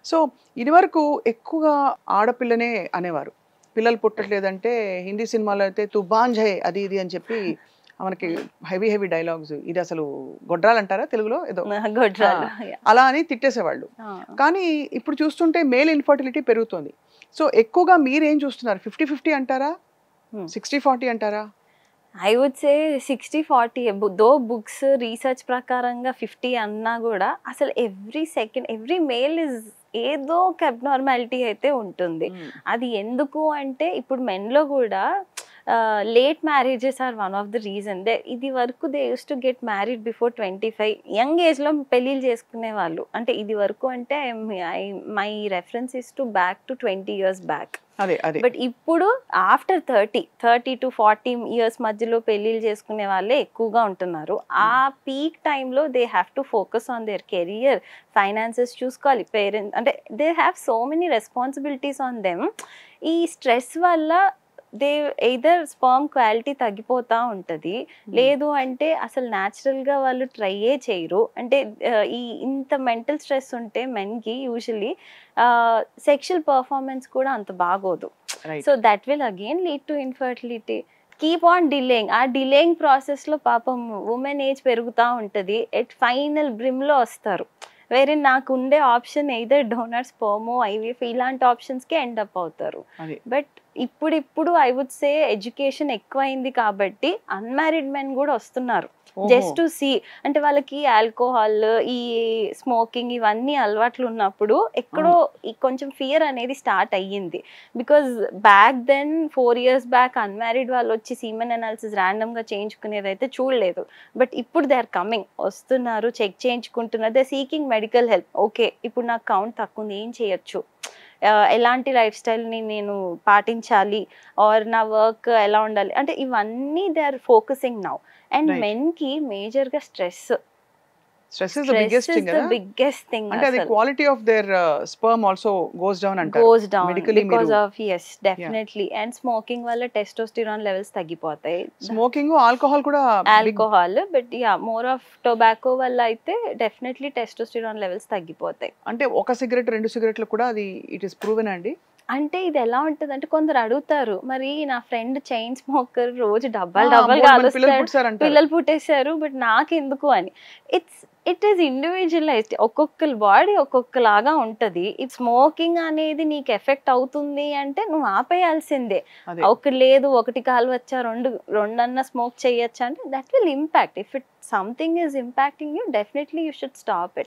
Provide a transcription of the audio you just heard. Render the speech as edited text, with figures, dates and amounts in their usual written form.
So ఇదివరకు ఎక్కువగా ఆడపిల్లనే అనేవారు. పిల్లలు పుట్టట్లేదంటే హిందీ సినిమాలో అయితే 'తు బాంఝ్ హై' అది ఇది అని చెప్పి మనకి హెవీ డైలాగ్స్. ఇది అసలు గొడ్రాలంటారా తెలుగులో ఏదో? ఆ! గొడ్రాలు. అలా అని తిట్టేసేవాళ్ళు. కానీ ఇప్పుడు చూస్తుంటే మేల్ ఇన్‌ఫర్టిలిటీ పెరుగుతోంది. సో ఎక్కువగా మీరేం చూస్తున్నారు? 50-50 అంటారా? 60-40 అంటారా? I would say 60-40 though books research ప్రకారంగా 50 అన్నా కూడా అసలు every second every male is ఏదో ఒక అబ్నార్మాలిటీ అయితే ఉంటుంది. అది ఎందుకు అంటే ఇప్పుడు మెన్‌లో కూడా late marriages are one of the reason. ఇది వరకు they use to get married before 25 young ఏజ్‌లో పెళ్ళిళ్ళు చేసుకునే వాళ్ళు. అంటే ఇది వరకు అంటే my reference is to back to 20 years back. అదే. బట్ ఇప్పుడు ఆఫ్టర్ 30 to 40 ఇయర్స్ మధ్యలో పెళ్ళిళ్ళు చేసుకునే వాళ్ళే ఎక్కువగా ఉంటున్నారు. ఆ పీక్ టైంలో they have to focus on their career, finances చూసుకోవాలి. పేరెంట్స్ అంటే they have so many responsibilities on them. ఈ స్ట్రెస్ వల్ల దే ఎయిదర్ స్పర్మ్ క్వాలిటీ తగ్గిపోతూ ఉంటుంది, లేదు అంటే అసలు న్యాచురల్గా వాళ్ళు ట్రైయే చేయరు. అంటే ఈ ఇంత మెంటల్ స్ట్రెస్ ఉంటే మెన్కి యూజువలీ సెక్షువల్ పర్ఫార్మెన్స్ కూడా అంత బాగోదు. So that will again lead to infertility. Keep on delaying. ఆ డిలేయింగ్ ప్రాసెస్లో పాపం ఉమెన్ ఏజ్ పెరుగుతూ ఉంటుంది. ఎట్ ఫైనల్ బ్రిమ్లో వస్తారు, వేరే నాకు ఉండే ఆప్షన్ ఎయిదర్ డోనర్ స్పర్మో ఐవీఎఫ్ ఇలాంటి ఆప్షన్స్కి ఎండ్ అప్ అవుతారు. బట్ ఇప్పుడు ఐ వుడ్ సే ఎడ్యుకేషన్ ఎక్కువైంది కాబట్టి అన్మ్యారీడ్ మెన్ కూడా వస్తున్నారు జస్ట్ టు సీ. అంటే వాళ్ళకి ఆల్కహాల్, ఈ స్మోకింగ్ ఇవన్నీ అలవాట్లు ఉన్నప్పుడు ఎక్కడో కొంచెం ఫియర్ అనేది స్టార్ట్ అయ్యింది. Because back then 4 years back unmarried వాళ్ళు వచ్చి సీమెన్ అనాలిసిస్ ర్యాండమ్గా చేయించుకునేది అయితే చూడలేదు. బట్ ఇప్పుడు దే ఆర్ కమింగ్, వస్తున్నారు, చెక్ చేయించుకుంటున్నారు, they seeking medical help. Okay, ఇప్పుడు నాకు కౌంట్ తక్కువ ఉంది, ఏం చేయొచ్చు, ఎలాంటి లైఫ్ స్టైల్ని నేను పాటించాలి, ఆర్ నా వర్క్ ఎలా ఉండాలి, అంటే ఇవన్నీ they are focusing now. And మెన్కి మేజర్గా stress is the biggest thing. అంటే అది quality of their sperm also goes down అంటారు. Goes down because of definitely. And smoking వల్ల టెస్టోస్టిరాన్ లెవెల్స్ తగ్గిపోతాయి. స్మోకింగ్, ఆల్కహాల్ కూడా alcohol, but more of tobacco వల్ల అయితే డెఫినెట్లీ టెస్టోస్టిరాన్ లెవెల్స్ తగ్గిపోతాయి. అంటే ఒక సిగరెట్ 2 సిగరెట్లు కూడా అది ఇట్ ఇస్ ప్రూవెన్ అండి. అంటే ఇది ఎలా ఉంటుంది అంటే కొందరు అడుగుతారు, మరి నా ఫ్రెండ్ చైన్ స్మోకర్ రోజు డబ్బాలు కాలుస్తాడు, పిల్లలు పుట్టేశారు, బట్ నాకెందుకు అని. It is individualised. ఒక్కొక్కరి బాడీ ఒక్కొక్కలాగా ఉంటుంది. ఈ స్మోకింగ్ అనేది నీకు ఎఫెక్ట్ అవుతుంది అంటే నువ్వు ఆపేయాల్సిందే. ఒకటి లేదు, ఒకటి కాలు వచ్చా, రెండన్నా స్మోక్ చేయొచ్చా అంటే that will impact. If it something is impacting you, definitely you should stop it.